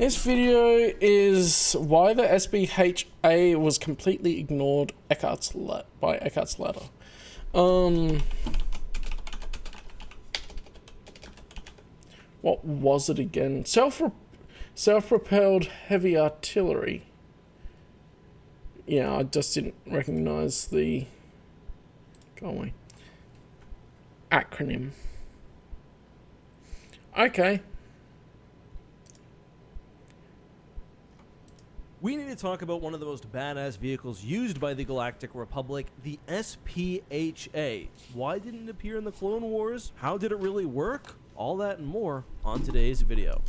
This video is why the SPHA was completely ignored by EckhartsLadder. What was it again? Self-propelled heavy artillery. Yeah, I just didn't recognize the acronym. Okay. We need to talk about one of the most badass vehicles used by the Galactic Republic, the SPHA. Why didn't it appear in the Clone Wars? How did it really work? All that and more on today's video.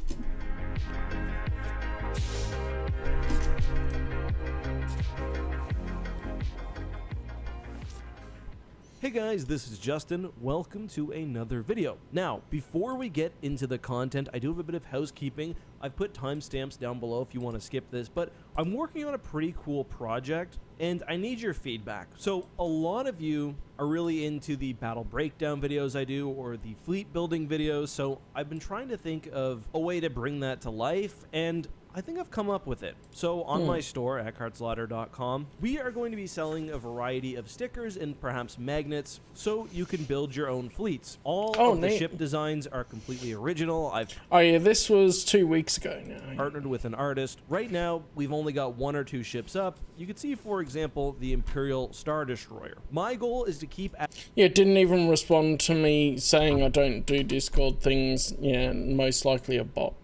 Hey guys, this is Justin. Welcome to another video. Now, before we get into the content, I do have a bit of housekeeping. I've put timestamps down below if you want to skip this, but I'm working on a pretty cool project and I need your feedback. So a lot of you are really into the battle breakdown videos I do or the fleet building videos, so I've been trying to think of a way to bring that to life, and I think I've come up with it. So on my store, EckhartsLadder.com, we are going to be selling a variety of stickers and perhaps magnets so you can build your own fleets. All of the ship designs are completely original. Oh yeah, this was 2 weeks ago now. Partnered with an artist. Right now, we've only got 1 or 2 ships up. You can see, for example, the Imperial Star Destroyer. My goal is to keep... Yeah, it didn't even respond to me saying I don't do Discord things. Yeah, most likely a bot.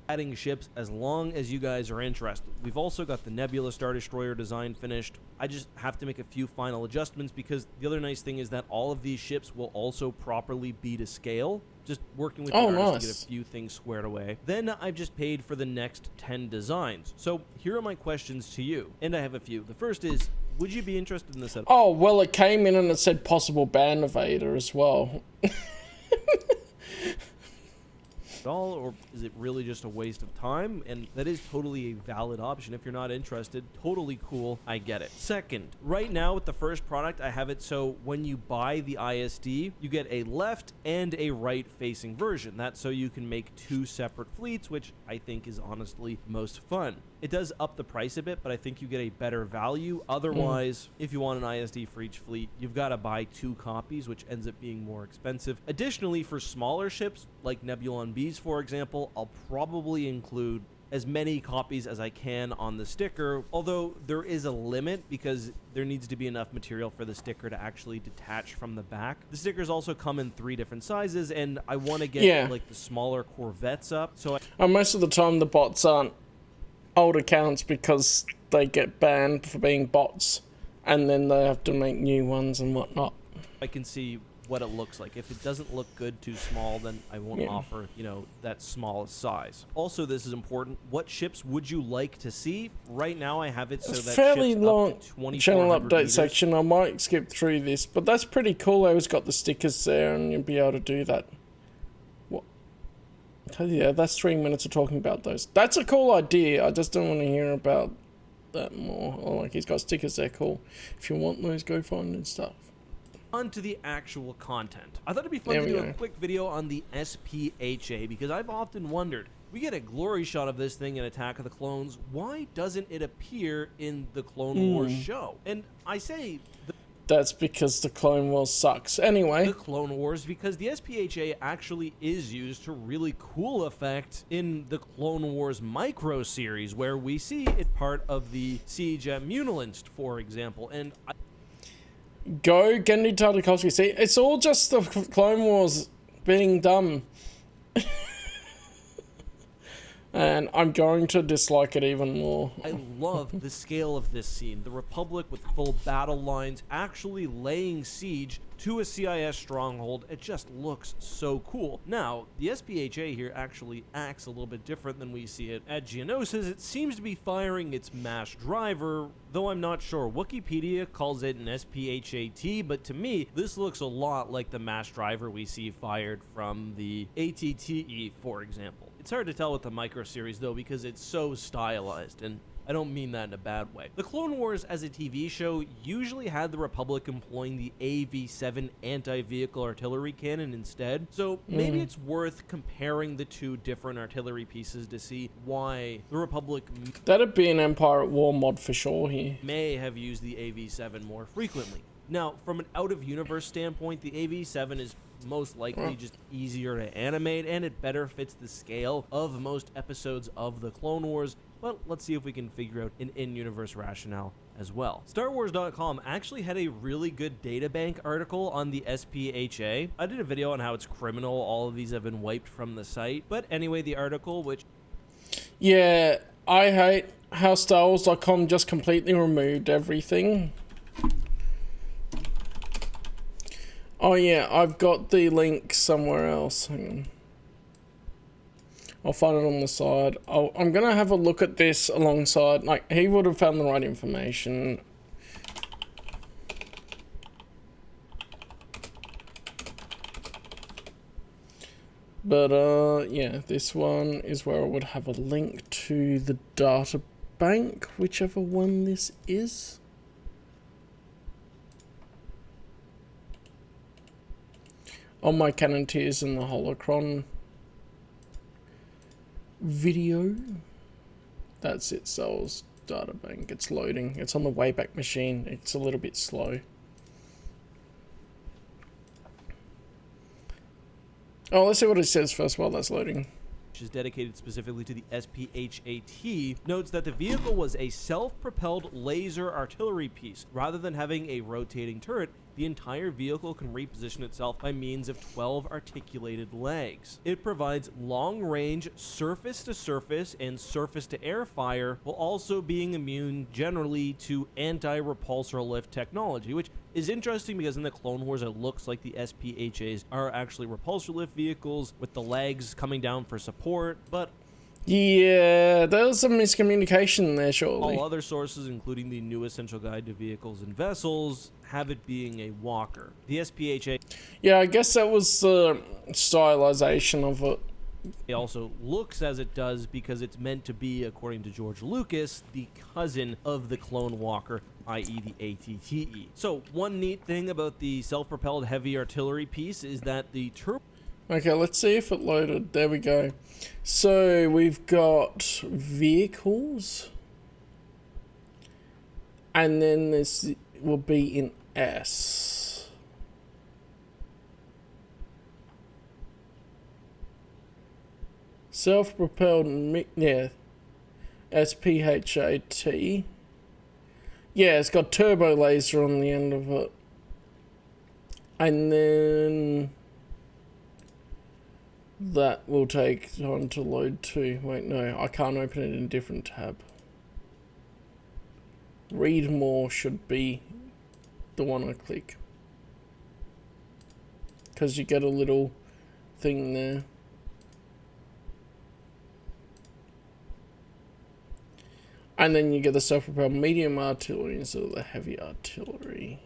Adding ships as long as you guys are interested. We've also got the Nebula Star Destroyer design finished. I just have to make a few final adjustments because the other nice thing is that all of these ships will also properly be to scale. Just working with the artist to get a few things squared away. Then I've just paid for the next 10 designs. So here are my questions to you, and I have a few. The first is, would you be interested in this at all? Oh, well, it came in and it said possible ban evader as well. Or is it really just a waste of time? And that is totally a valid option. If you're not interested, totally cool. I get it. Second, right now with the first product, I have it so when you buy the ISD, you get a left and a right facing version. That's so you can make 2 separate fleets, which I think is honestly most fun. It does up the price a bit, but I think you get a better value. Otherwise, if you want an ISD for each fleet, you've got to buy 2 copies, which ends up being more expensive. Additionally, for smaller ships like Nebulon Bs, for example, I'll probably include as many copies as I can on the sticker, although there is a limit because there needs to be enough material for the sticker to actually detach from the back. The stickers also come in 3 different sizes, and I want to get like the smaller Corvettes up. So most of the time the bots aren't old accounts because they get banned for being bots, and then they have to make new ones and whatnot. I can see what it looks like. If it doesn't look good too small, then I won't offer, that smallest size. Also, this is important. What ships would you like to see? Right now, I have it so that fairly ships long up to channel update meters. section. I might skip through this, but that's pretty cool. I always got the stickers there, and you'll be able to do that. What? Yeah, that's 3 minutes of talking about those. That's a cool idea. I just don't want to hear about that more. Oh, like he's got stickers there. Cool. If you want those, go find and stuff. On to the actual content. I thought it'd be fun to do a quick video on the SPHA because I've often wondered, we get a glory shot of this thing in Attack of the Clones, why doesn't it appear in the Clone Wars show? And I say... That's because the Clone Wars sucks. Anyway. The Clone Wars, because the SPHA actually is used to really cool effect in the Clone Wars micro series, where we see it part of the siege at Munilinst, for example, and... Go Gendy Tartakovsky. See, it's all just the Clone Wars being dumb. And I'm going to dislike it even more. I love the scale of this scene. The Republic with full battle lines actually laying siege to a CIS stronghold. It just looks so cool. Now, the SPHA here actually acts a little bit different than we see it at Geonosis. It seems to be firing its mass driver, though I'm not sure. Wikipedia calls it an SPHAT, but to me, this looks a lot like the mass driver we see fired from the ATTE, for example. It's hard to tell with the micro series though because it's so stylized, and I don't mean that in a bad way. The Clone Wars as a TV show usually had the Republic employing the AV-7 anti-vehicle artillery cannon instead, so maybe it's worth comparing the two different artillery pieces to see why the Republic That'd be an Empire at War mod for sure here. may have used the AV-7 more frequently. Now, from an out-of-universe standpoint, the AV-7 is most likely just easier to animate, and it better fits the scale of most episodes of the Clone Wars, but let's see if we can figure out an in-universe rationale as well. StarWars.com actually had a really good databank article on the SPHA. I did a video on how it's criminal all of these have been wiped from the site, but anyway, the article, which... Yeah, I hate how StarWars.com just completely removed everything. Oh yeah, I've got the link somewhere else. Hang on. I'll find it on the side. I'm gonna have a look at this alongside, like, he would have found the right information. But yeah, this one is where I would have a link to the data bank, whichever one this is. On my Canon Tears in the Holocron video. That's it, Souls Databank. It's loading. It's on the Wayback Machine. It's a little bit slow. Oh, let's see what it says first while that's loading. Which is dedicated specifically to the SPHAT, notes that the vehicle was a self-propelled laser artillery piece. Rather than having a rotating turret, the entire vehicle can reposition itself by means of 12 articulated legs. It provides long-range surface-to-surface and surface-to-air fire, while also being immune generally to anti-repulsor lift technology, which is interesting because in the Clone Wars it looks like the SPHAs are actually repulsor lift vehicles with the legs coming down for support, but yeah, there was some miscommunication there, surely. all other sources, including the New Essential Guide to Vehicles and Vessels, have it being a walker. The SPHA... Yeah, I guess that was the stylization of it. It also looks as it does because it's meant to be, according to George Lucas, the cousin of the Clone Walker, i.e. the ATTE. So, one neat thing about the self-propelled heavy artillery piece is that the turbo... Okay, let's see if it loaded. There we go. So, we've got vehicles. And then this will be in S. Self-propelled, yeah. SPHAT. Yeah, it's got turbo laser on the end of it. And then... that will take time to load too. Wait, no, I can't open it in a different tab. Read more should be the one I click. Because you get a little thing there. And then you get the self-propelled medium artillery instead of the heavy artillery.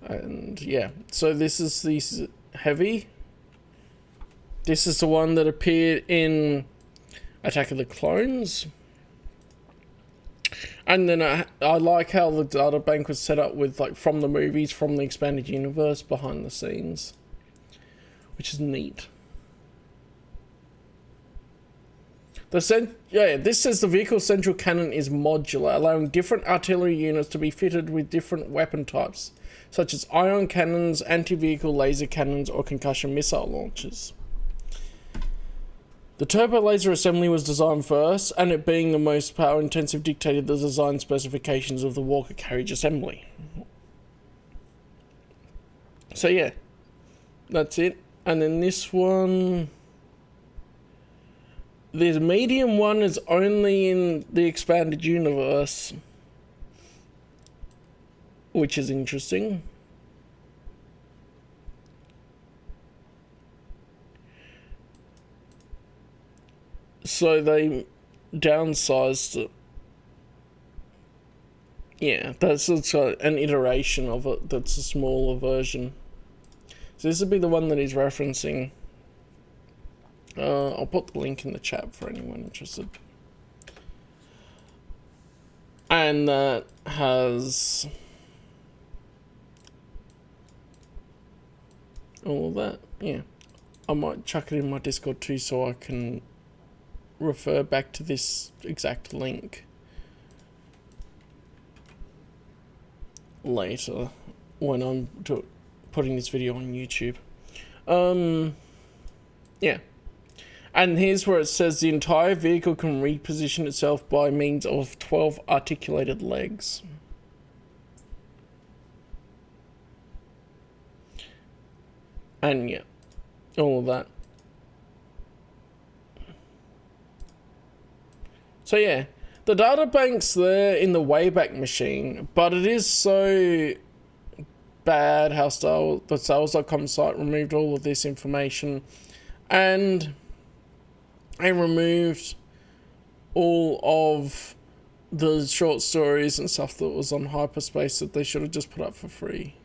And yeah, so this is the heavy. This is the one that appeared in Attack of the Clones. And then I like how the data bank was set up with, like, from the movies, from the expanded universe, behind the scenes. Which is neat. This says the vehicle's central cannon is modular, allowing different artillery units to be fitted with different weapon types, such as ion cannons, anti-vehicle laser cannons, or concussion missile launchers. The turbo laser assembly was designed first, and it being the most power-intensive dictated the design specifications of the Walker carriage assembly. So yeah, that's it. And then this one... the medium one is only in the expanded universe, which is interesting. So they downsized it. Yeah, that's an iteration of it that's a smaller version. So this would be the one that he's referencing. I'll put the link in the chat for anyone interested. And that has all of that. Yeah. I might chuck it in my Discord too so I can refer back to this exact link later when I'm putting this video on YouTube. Yeah. And here's where it says the entire vehicle can reposition itself by means of 12 articulated legs. And yeah, all of that. So yeah, the data bank's there in the Wayback Machine, but it is so bad how the Sales.com site removed all of this information, and they removed all of the short stories and stuff that was on Hyperspace that they should have just put up for free.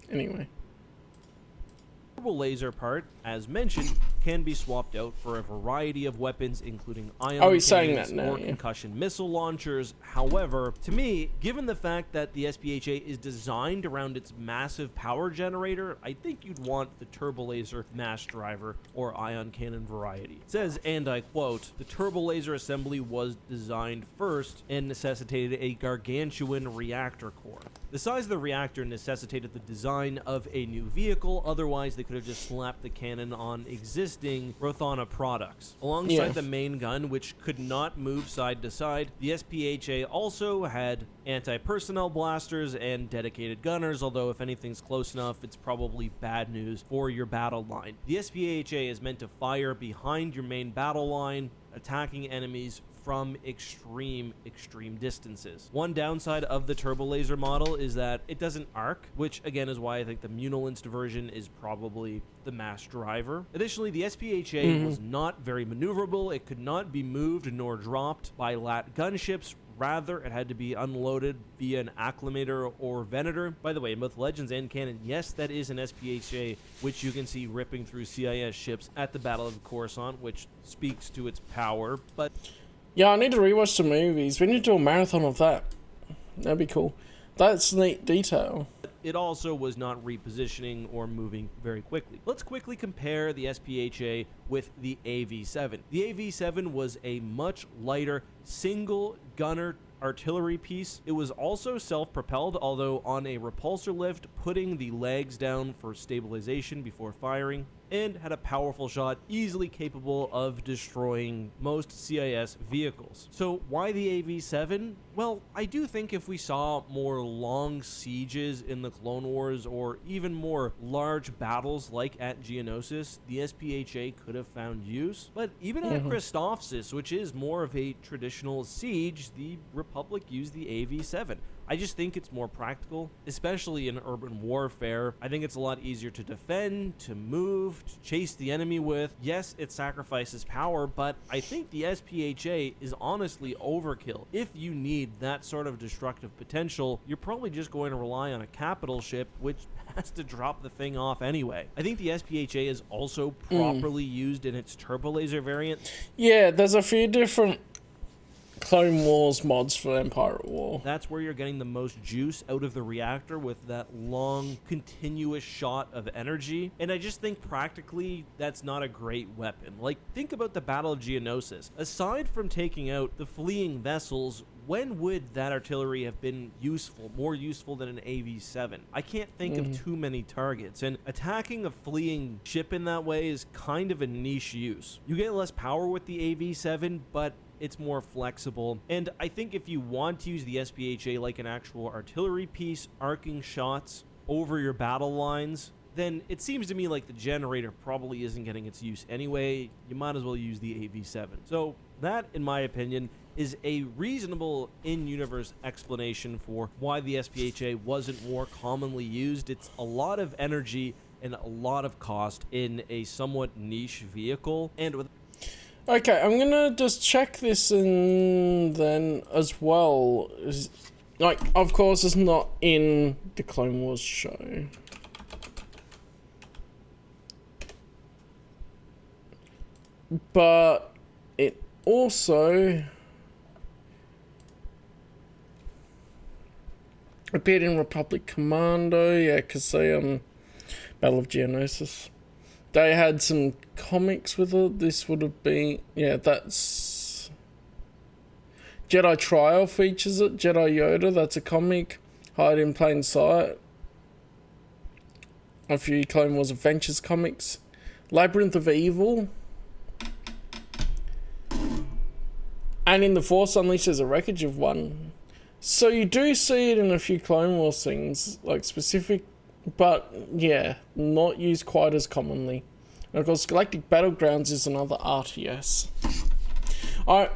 Anyway. The turbo laser part, as mentioned, can be swapped out for a variety of weapons, including ion he's saying that now, or yeah. concussion missile launchers. However, to me, given the fact that the SPHA is designed around its massive power generator, I think you'd want the turbo laser mass driver or ion cannon variety. It says, and I quote, "The turbo laser assembly was designed first and necessitated a gargantuan reactor core. The size of the reactor necessitated the design of a new vehicle, otherwise they could have just slapped the cannon on existing Rothana products. Alongside the main gun, which could not move side to side, the SPHA also had anti-personnel blasters and dedicated gunners, although if anything's close enough, it's probably bad news for your battle line. The SPHA is meant to fire behind your main battle line, attacking enemies from extreme distances. One downside of the turbo laser model is that it doesn't arc, which again is why I think the Munilinst version is probably the mass driver. Additionally, the SPHA was not very maneuverable. It could not be moved nor dropped by LAT gunships. Rather, it had to be unloaded via an acclimator or venator. By the way, in both Legends and Canon, yes, that is an SPHA, which you can see ripping through CIS ships at the Battle of Coruscant, which speaks to its power, but... Yeah, I need to rewatch the movies. We need to do a marathon of that. That'd be cool. That's neat detail. It also was not repositioning or moving very quickly. Let's quickly compare the SPHA with the AV-7. The AV-7 was a much lighter single gunner artillery piece. It was also self-propelled, although on a repulsor lift, putting the legs down for stabilization before firing, and had a powerful shot easily capable of destroying most CIS vehicles. So why the AV-7? Well, I do think if we saw more long sieges in the Clone Wars or even more large battles like at Geonosis, the SPHA could have found use. But even at Christophsis, which is more of a traditional siege, the Republic used the AV-7. I just think it's more practical, especially in urban warfare. I think it's a lot easier to defend, to move, to chase the enemy with. Yes, it sacrifices power, but I think the SPHA is honestly overkill. If you need that sort of destructive potential, you're probably just going to rely on a capital ship, which has to drop the thing off anyway. I think the SPHA is also properly used in its turbo laser variant. Yeah, there's a few different Clone Wars mods for Empire at War. That's where you're getting the most juice out of the reactor with that long, continuous shot of energy. And I just think practically that's not a great weapon. Like, think about the Battle of Geonosis. Aside from taking out the fleeing vessels, when would that artillery have been useful, more useful than an AV-7? I can't think of too many targets, and attacking a fleeing ship in that way is kind of a niche use. You get less power with the AV-7, but it's more flexible, and I think if you want to use the SPHA like an actual artillery piece, arcing shots over your battle lines, then it seems to me like the generator probably isn't getting its use anyway. You might as well use the AV-7. So that, in my opinion, is a reasonable in-universe explanation for why the SPHA wasn't more commonly used. It's a lot of energy and a lot of cost in a somewhat niche vehicle, and with... Okay, I'm gonna just check this and then as well. Like, of course, it's not in the Clone Wars show. But it also Appeared in Republic Commando, yeah, because they, Battle of Geonosis. They had some comics with it. This would have been, yeah, that's... Jedi Trial features it. Jedi Yoda, that's a comic. Hide in Plain Sight. A few Clone Wars Adventures comics. Labyrinth of Evil. And in The Force Unleashed there's a wreckage of one. So you do see it in a few Clone Wars things, like specific, but yeah, not used quite as commonly. And of course, Galactic Battlegrounds is another RTS. Alright,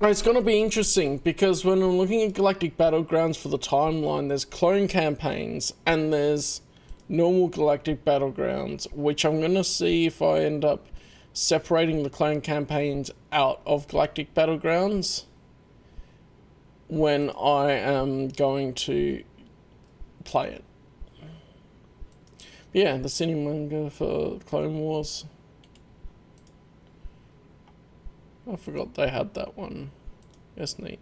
it's going to be interesting because when I'm looking at Galactic Battlegrounds for the timeline, there's clone campaigns and there's normal Galactic Battlegrounds, which I'm going to see if I end up separating the clone campaigns out of Galactic Battlegrounds when I am going to play it. Yeah, the cine manga for Clone Wars. I forgot they had that one. That's neat.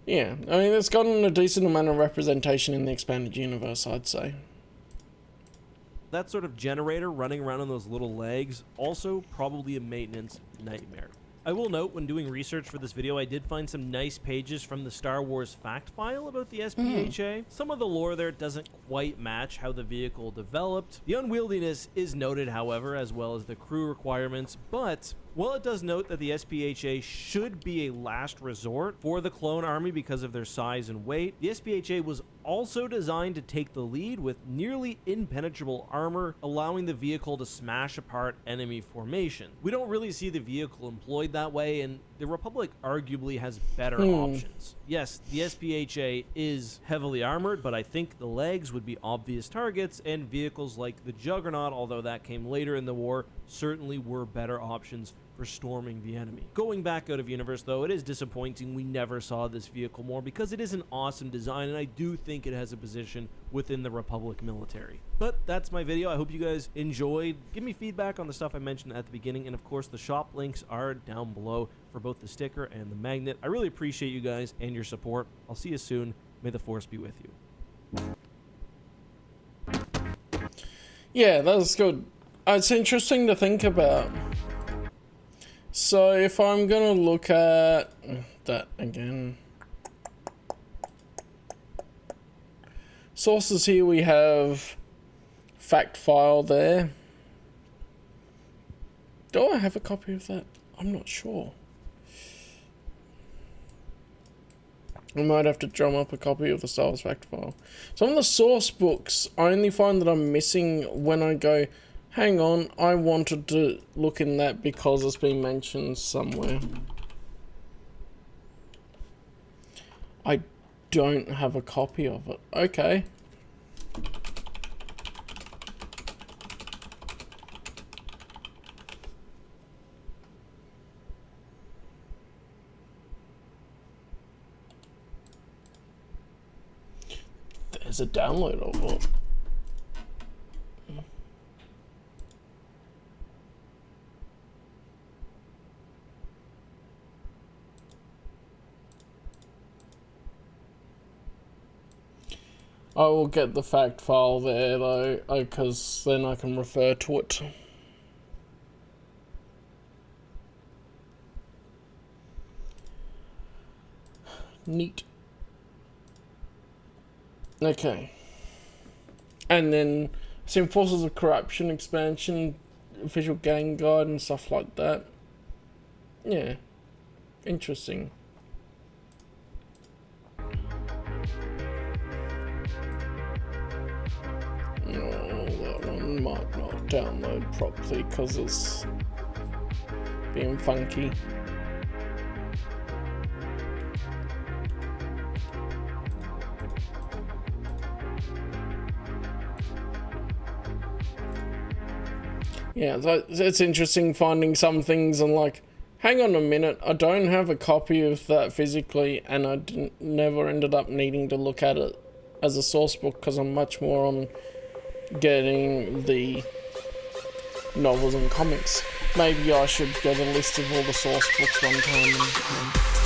Yeah, I mean, it's gotten a decent amount of representation in the expanded universe, I'd say. That sort of generator running around on those little legs, also probably a maintenance nightmare. I will note, when doing research for this video, I did find some nice pages from the Star Wars fact file about the SPHA. Some of the lore there doesn't quite match how the vehicle developed. The unwieldiness is noted, however, as well as the crew requirements, but while it does note that the SPHA should be a last resort for the clone army because of their size and weight, the SPHA was also designed to take the lead with nearly impenetrable armor, allowing the vehicle to smash apart enemy formation. We don't really see the vehicle employed that way, and the Republic arguably has better options. Yes, the SPHA is heavily armored, but I think the legs would be obvious targets, and vehicles like the Juggernaut, although that came later in the war, certainly were better options for storming the enemy. Going back out of universe, though, it is disappointing we never saw this vehicle more because it is an awesome design and I do think it has a position within the Republic military. But that's my video. I hope you guys enjoyed. Give me feedback on the stuff I mentioned at the beginning, and of course the shop links are down below for both the sticker and the magnet. I really appreciate you guys and your support. I'll see you soon. May the Force be with you. Yeah, that's good. It's interesting to think about. So if I'm gonna look at that again, sources here, we have fact file there. Do I have a copy of that? I'm not sure. I might have to drum up a copy of the Star Wars fact file. Some of the source books I only find that I'm missing when I go, hang on, I wanted to look in that because it's been mentioned somewhere. I don't have a copy of it. Okay. There's a download of it. I will get the fact file there though, because then I can refer to it. Neat. Okay. And then some Forces of Corruption expansion, official gang guide and stuff like that. Yeah. Interesting. No, that one might not download properly because it's being funky. Yeah, so it's interesting finding some things and like, hang on a minute, I don't have a copy of that physically and I never ended up needing to look at it as a source book because I'm much more on getting the novels and comics. Maybe I should get a list of all the source books one time and